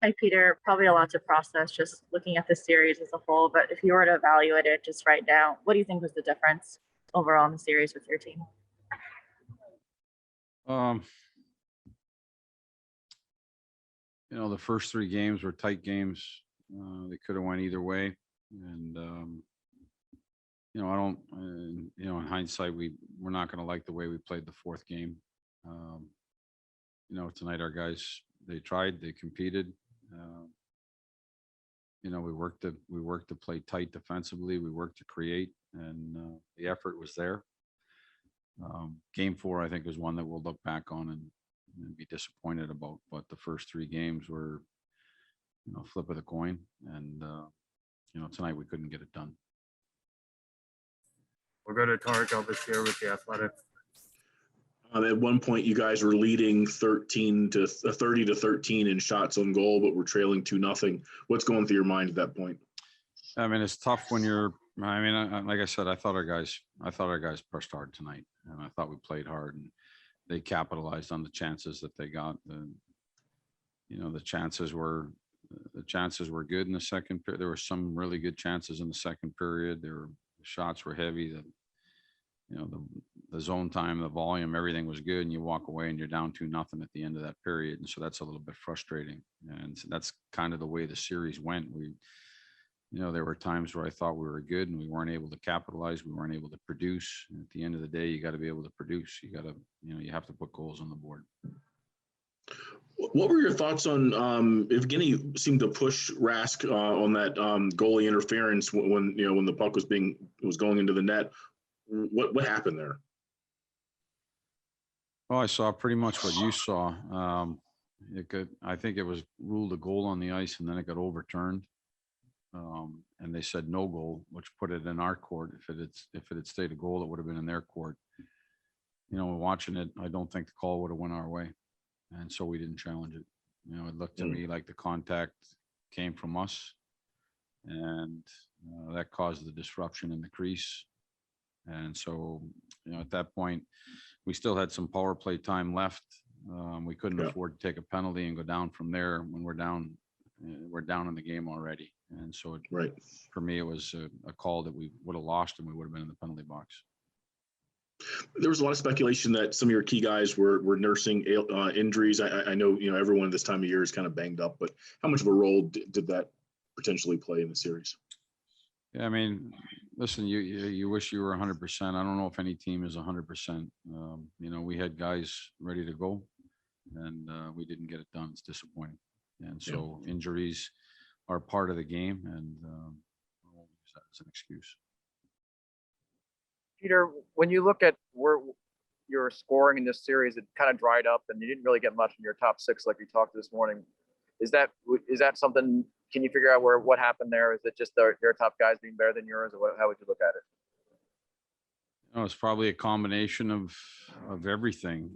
Hi, Peter. Probably a lot to process just looking at the series as a whole, but if you were to evaluate it just right now, what do you think was the difference overall in the series with your team? The first three games were tight games. They could have went either way. And, I don't, in hindsight, we're not going to like the way we played the fourth game. Tonight our guys, they tried, they competed. We worked to play tight defensively. We worked to create, and the effort was there. Game 4, I think, is one that we'll look back on and be disappointed about. But the first three games were, flip of the coin, and tonight we couldn't get it done. We'll go to Tarek Elbashir with the Athletic. At one point, you guys were leading 30 to 13 in shots on goal, but we're trailing 2-0. What's going through your mind at that point? I mean, it's tough when you're. Like I said, I thought our guys pushed hard tonight, and I thought we played hard, and they capitalized on the chances that they got. The chances were good in the second period. There were some really good chances in the second period. The shots were heavy. The zone time, the volume, everything was good, and you walk away and you're down 2-0 at the end of that period. And so that's a little bit frustrating. And so that's kind of the way the series went. There were times where I thought we were good and we weren't able to capitalize. We weren't able to produce. And at the end of the day, you got to be able to produce. You got to, you have to put goals on the board. What were your thoughts on Evgeny seemed to push Rask on that goalie interference when the puck was going into the net? What happened there? Well, I saw pretty much what you saw. I think it was ruled a goal on the ice, and then it got overturned. And they said no goal, which put it in our court. If it had stayed a goal, it would have been in their court. Watching it, I don't think the call would have went our way, and so we didn't challenge it. It looked to me like the contact came from us, and that caused the disruption in the crease. And so, at that point, we still had some power play time left. We couldn't afford to take a penalty and go down from there when we're down in the game already. And so, for me, it was a call that we would have lost and we would have been in the penalty box. There was a lot of speculation that some of your key guys were nursing injuries. I know, everyone this time of year is kind of banged up, but how much of a role did that potentially play in the series? Yeah, I mean, listen, you wish you were 100%. I don't know if any team is 100%. We had guys ready to go, and we didn't get it done. It's disappointing. And so injuries are part of the game, and I won't use that as an excuse. Peter, when you look at where your scoring in this series, it kind of dried up, and you didn't really get much in your top six like we talked this morning. Is that something? Can you figure out what happened there? Is it just their top guys being better than yours, or how would you look at it? It's probably a combination of everything.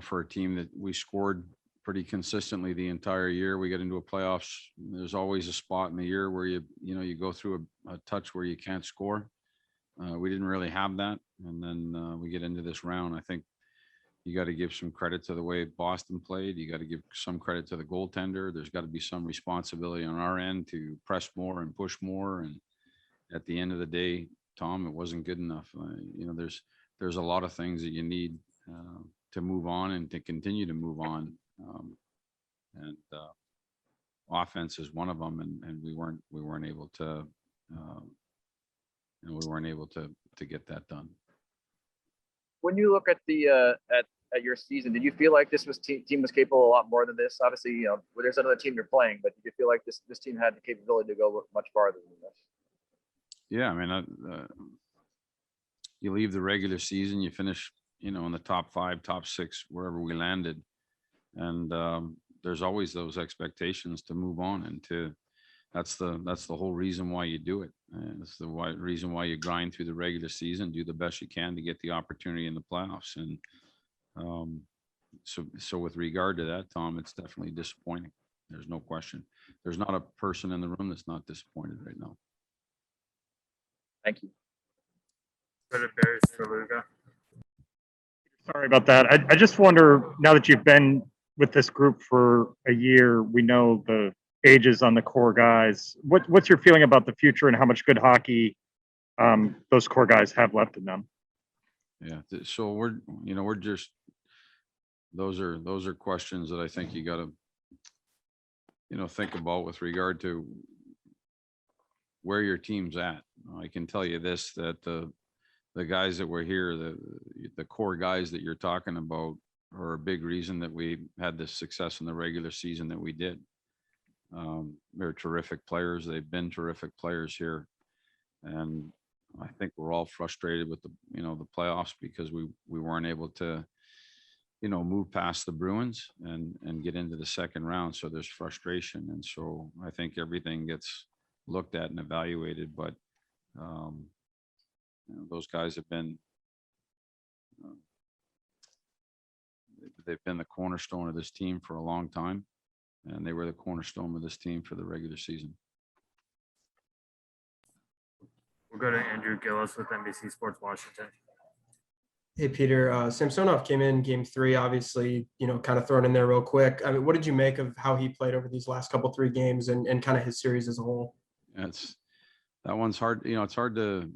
For a team that we scored pretty consistently the entire year, we get into a playoffs. There's always a spot in the year where you go through a touch where you can't score. We didn't really have that, and then we get into this round. I think you got to give some credit to the way Boston played. You got to give some credit to the goaltender. There's got to be some responsibility on our end to press more and push more. And at the end of the day, Tom, it wasn't good enough. There's a lot of things that you need to move on and to continue to move on. And offense is one of them, and we weren't able to get that done. When you look at the at your season, did you feel like this team was capable of a lot more than this? Obviously, there's another team you're playing, but did you feel like this team had the capability to go much farther than this? Yeah, I mean, you leave the regular season, you finish, in the top 5, top 6, wherever we landed, and there's always those expectations to move on, and that's the whole reason why you do it. And it's the reason why you grind through the regular season, do the best you can to get the opportunity in the playoffs. And so with regard to that, Tom, it's definitely disappointing. There's no question. There's not a person in the room that's not disappointed right now. Thank you. Sorry Sorry about that. I just wonder, now that you've been with this group for a year. We know the ages on the core guys. What's your feeling about the future and how much good hockey those core guys have left in them? Yeah. So we're just, those are questions that I think you got to, think about with regard to where your team's at. I can tell you this, that the guys that were here, the core guys that you're talking about are a big reason that we had this success in the regular season that we did. They're terrific players. They've been terrific players here. And I think we're all frustrated with the playoffs because we weren't able to, move past the Bruins and get into the second round. So there's frustration. And so I think everything gets looked at and evaluated, but those guys have been, they've been the cornerstone of this team for a long time, and they were the cornerstone of this team for the regular season. We'll go to Andrew Gillis with NBC Sports Washington. Hey, Peter, Samsonov came in game 3, obviously, kind of thrown in there real quick. I mean, what did you make of how he played over these last 3 games and kind of his series as a whole? That one's hard. It's hard to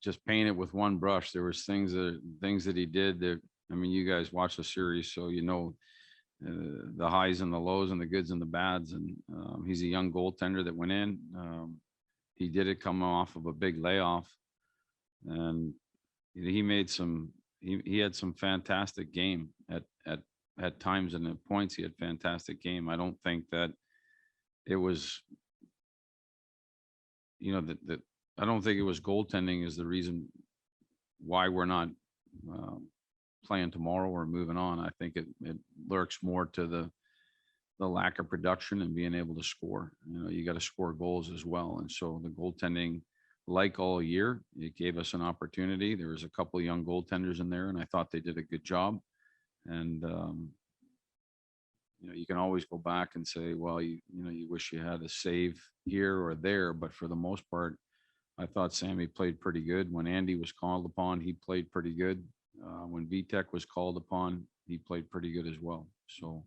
just paint it with one brush. There was things that he did that, you guys watch the series, so the highs and the lows and the goods and the bads. And he's a young goaltender that went in. He did it coming off of a big layoff, and he made he had some fantastic game at times, and at points he had fantastic game. I don't think that it was, I don't think it was goaltending is the reason why we're not playing tomorrow or moving on. I think it lurks more to the lack of production and being able to score. You got to score goals as well. And so the goaltending, like all year, it gave us an opportunity. There was a couple of young goaltenders in there, and I thought they did a good job. And you can always go back and say, well, you wish you had a save here or there, but for the most part, I thought Sammy played pretty good. When Andy was called upon, he played pretty good. When VTech was called upon, he played pretty good as well. So.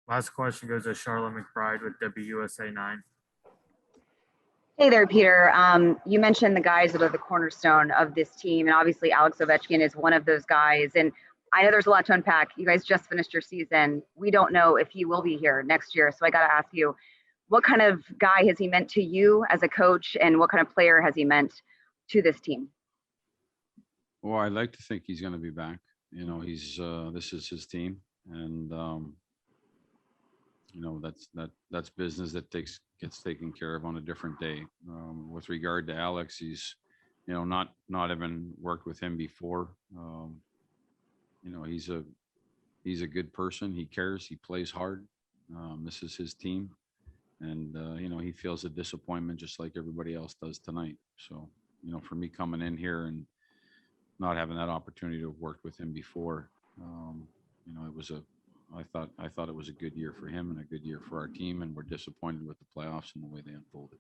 Last question goes to Charlotte McBride with WUSA 9. Hey there, Peter. You mentioned the guys that are the cornerstone of this team, and obviously Alex Ovechkin is one of those guys. And I know there's a lot to unpack. You guys just finished your season. We don't know if he will be here next year. So I got to ask you, what kind of guy has he meant to you as a coach, and what kind of player has he meant to this team? Well, I'd like to think he's going to be back. He's this is his team, and that's business that gets taken care of on a different day. With regard to Alex, he's not even worked with him before. He's a good person. He cares. He plays hard. This is his team, and he feels a disappointment just like everybody else does tonight. So for me coming in here and not having that opportunity to have worked with him before, it was I thought it was a good year for him and a good year for our team, and we're disappointed with the playoffs and the way they unfolded.